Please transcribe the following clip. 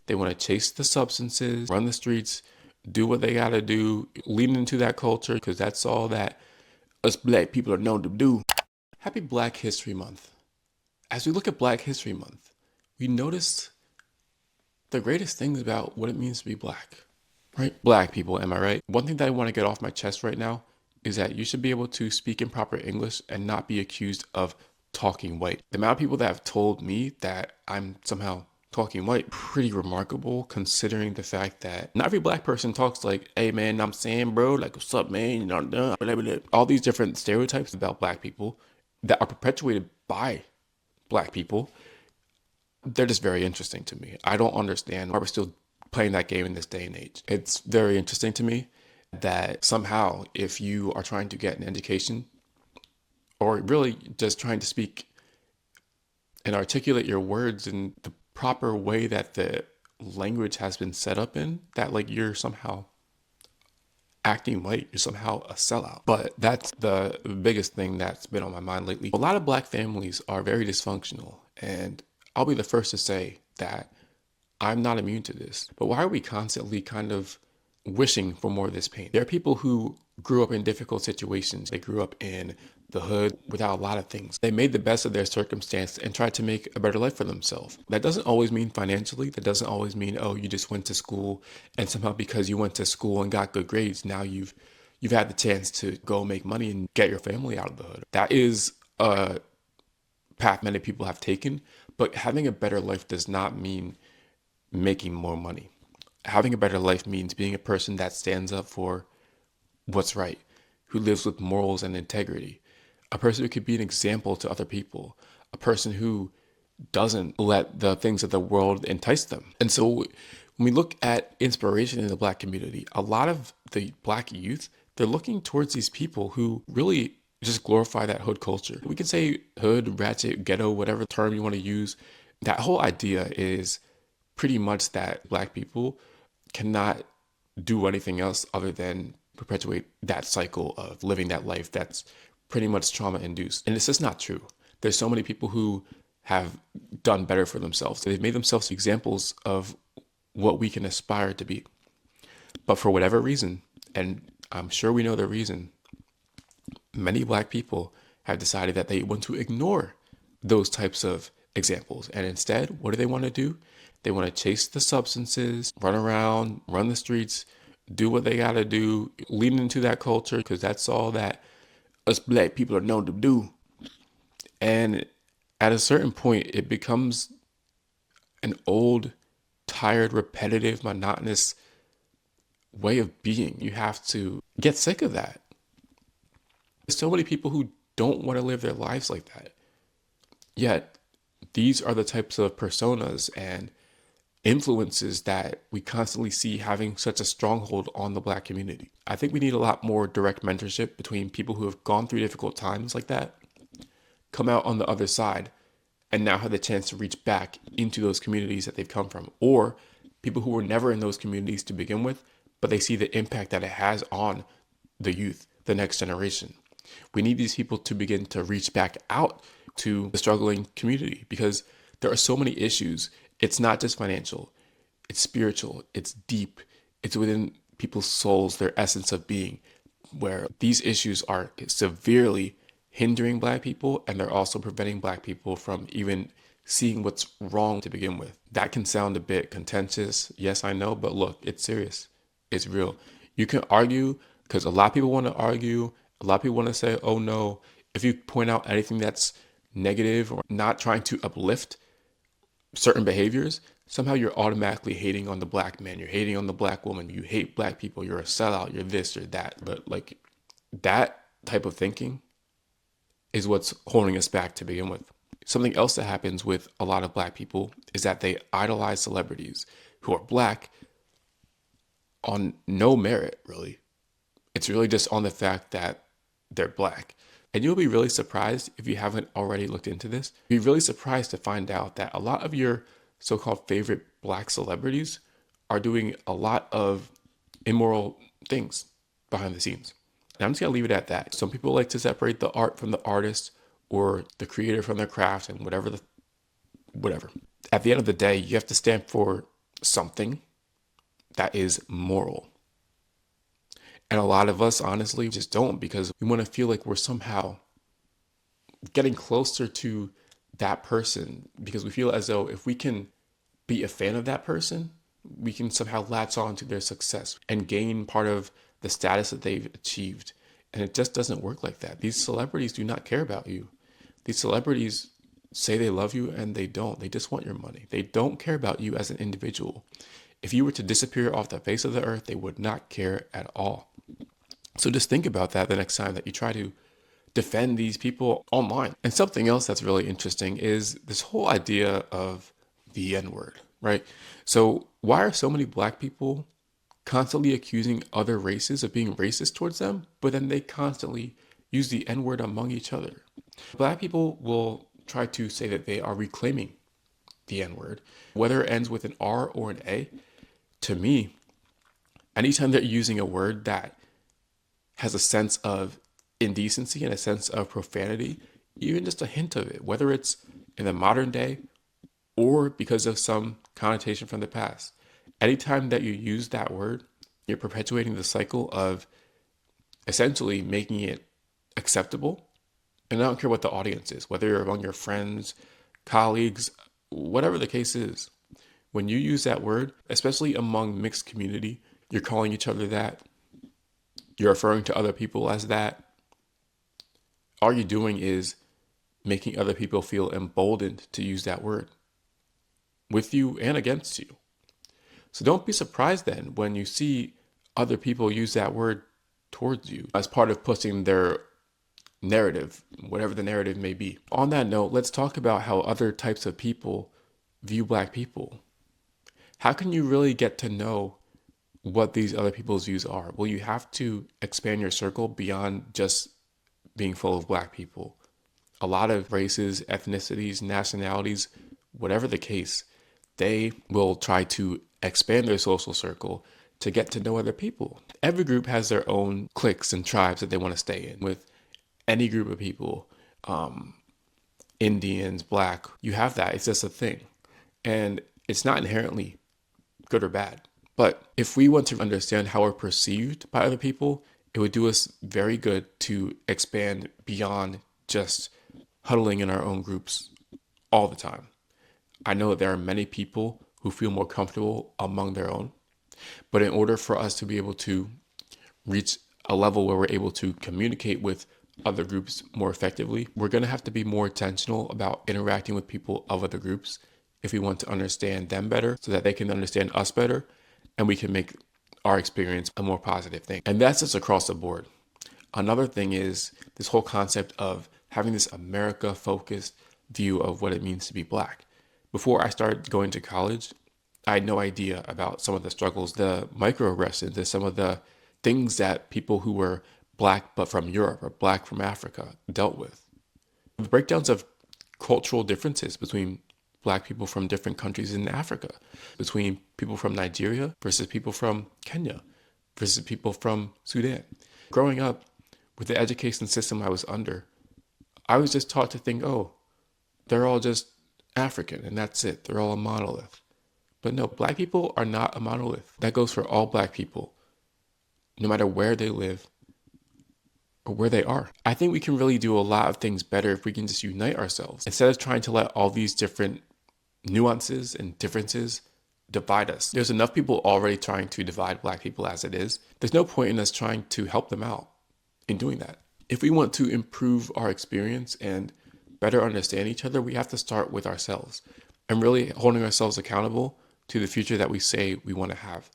They want to chase the substances, run the streets, do what they got to do, lean into that culture because that's all that us black people are known to do. Happy Black History Month. As we look at Black History Month, we notice the greatest things about what it means to be black, right? Black people, am I right? One thing that I want to get off my chest right now is that you should be able to speak in proper English and not be accused of talking white. The amount of people that have told me that I'm somehow talking white, pretty remarkable considering the fact that not every black person talks like, hey man, I'm saying bro, like what's up man, you know, blah, blah, blah. All these different stereotypes about black people that are perpetuated by black people, they're just very interesting to me. I don't understand why we're still playing that game in this day and age. It's very interesting to me that somehow if you are trying to get an education or really just trying to speak and articulate your words in the proper way that the language has been set up in, that like you're somehow acting white, you're somehow a sellout. But that's the biggest thing that's been on my mind lately. A lot of black families are very dysfunctional, and I'll be the first to say that I'm not immune to this. But why are we constantly kind of wishing for more of this pain? There are people who grew up in difficult situations. They grew up in the hood without a lot of things. They made the best of their circumstance and tried to make a better life for themselves. That doesn't always mean financially. That doesn't always mean, oh, you just went to school and somehow because you went to school and got good grades, now you've had the chance to go make money and get your family out of the hood. That is a path many people have taken, but having a better life does not mean making more money. Having a better life means being a person that stands up for what's right, who lives with morals and integrity, a person who could be an example to other people, a person who doesn't let the things of the world entice them. And so when we look at inspiration in the black community, a lot of the black youth, they're looking towards these people who really just glorify that hood culture. We can say hood, ratchet, ghetto, whatever term you want to use. That whole idea is pretty much that black people cannot do anything else other than perpetuate that cycle of living that life that's pretty much trauma induced. And it's just not true. There's so many people who have done better for themselves. They've made themselves examples of what we can aspire to be. But for whatever reason, and I'm sure we know the reason, many black people have decided that they want to ignore those types of examples. And instead, what do they want to do? They want to chase the substances, run around, run the streets, do what they got to do, lean into that culture because that's all that us black people are known to do. And at a certain point, it becomes an old, tired, repetitive, monotonous way of being. You have to get sick of that. There's so many people who don't want to live their lives like that. Yet, these are the types of personas and influences that we constantly see having such a stronghold on the black community. I think we need a lot more direct mentorship between people who have gone through difficult times like that, come out on the other side, and now have the chance to reach back into those communities that they've come from, or people who were never in those communities to begin with, but they see the impact that it has on the youth, the next generation. We need these people to begin to reach back out to the struggling community because there are so many issues. It's not just financial, it's spiritual, it's deep, it's within people's souls, their essence of being, where these issues are severely hindering black people and they're also preventing black people from even seeing what's wrong to begin with. That can sound a bit contentious, yes, I know, but look, it's serious, it's real. You can argue because a lot of people want to argue, a lot of people want to say, oh no, if you point out anything that's negative or not trying to uplift certain behaviors, somehow you're automatically hating on the black man, you're hating on the black woman, you hate black people, you're a sellout, you're this or that. But like that type of thinking is what's holding us back to begin with. Something else that happens with a lot of black people is that they idolize celebrities who are black on no merit, really. It's really just on the fact that they're black. And you'll be really surprised if you haven't already looked into this. You'll be really surprised to find out that a lot of your so-called favorite black celebrities are doing a lot of immoral things behind the scenes. And I'm just gonna leave it at that. Some people like to separate the art from the artist or the creator from their craft and whatever. At the end of the day, you have to stand for something that is moral. And a lot of us, honestly, just don't, because we want to feel like we're somehow getting closer to that person, because we feel as though if we can be a fan of that person, we can somehow latch on to their success and gain part of the status that they've achieved. And it just doesn't work like that. These celebrities do not care about you. These celebrities say they love you and they don't. They just want your money. They don't care about you as an individual. If you were to disappear off the face of the earth, they would not care at all. So just think about that the next time that you try to defend these people online. And something else that's really interesting is this whole idea of the N-word, right? So why are so many black people constantly accusing other races of being racist towards them, but then they constantly use the N-word among each other? Black people will try to say that they are reclaiming the N-word, whether it ends with an R or an A. To me, anytime they're using a word that has a sense of indecency and a sense of profanity, even just a hint of it, whether it's in the modern day or because of some connotation from the past, anytime that you use that word, you're perpetuating the cycle of essentially making it acceptable. And I don't care what the audience is, whether you're among your friends, colleagues, whatever the case is. When you use that word, especially among mixed community, you're calling each other that. You're referring to other people as that. All you're doing is making other people feel emboldened to use that word with you and against you. So don't be surprised then when you see other people use that word towards you as part of pushing their narrative, whatever the narrative may be. On that note, let's talk about how other types of people view black people. How can you really get to know what these other people's views are? Well, you have to expand your circle beyond just being full of black people. A lot of races, ethnicities, nationalities, whatever the case, they will try to expand their social circle to get to know other people. Every group has their own cliques and tribes that they want to stay in. With any group of people, Indians, black, you have that. It's just a thing. And it's not inherently good or bad. But if we want to understand how we're perceived by other people, it would do us very good to expand beyond just huddling in our own groups all the time. I know that there are many people who feel more comfortable among their own, but in order for us to be able to reach a level where we're able to communicate with other groups more effectively, we're going to have to be more intentional about interacting with people of other groups if we want to understand them better so that they can understand us better and we can make our experience a more positive thing. And that's just across the board. Another thing is this whole concept of having this America-focused view of what it means to be black. Before I started going to college, I had no idea about some of the struggles, the microaggressions, and some of the things that people who were black but from Europe or black from Africa dealt with. The breakdowns of cultural differences between black people from different countries in Africa, between people from Nigeria versus people from Kenya versus people from Sudan. Growing up with the education system I was under, I was just taught to think, oh, they're all just African and that's it. They're all a monolith. But no, black people are not a monolith. That goes for all black people, no matter where they live or where they are. I think we can really do a lot of things better if we can just unite ourselves instead of trying to let all these different nuances and differences divide us. There's enough people already trying to divide black people as it is. There's no point in us trying to help them out in doing that. If we want to improve our experience and better understand each other, we have to start with ourselves and really holding ourselves accountable to the future that we say we want to have.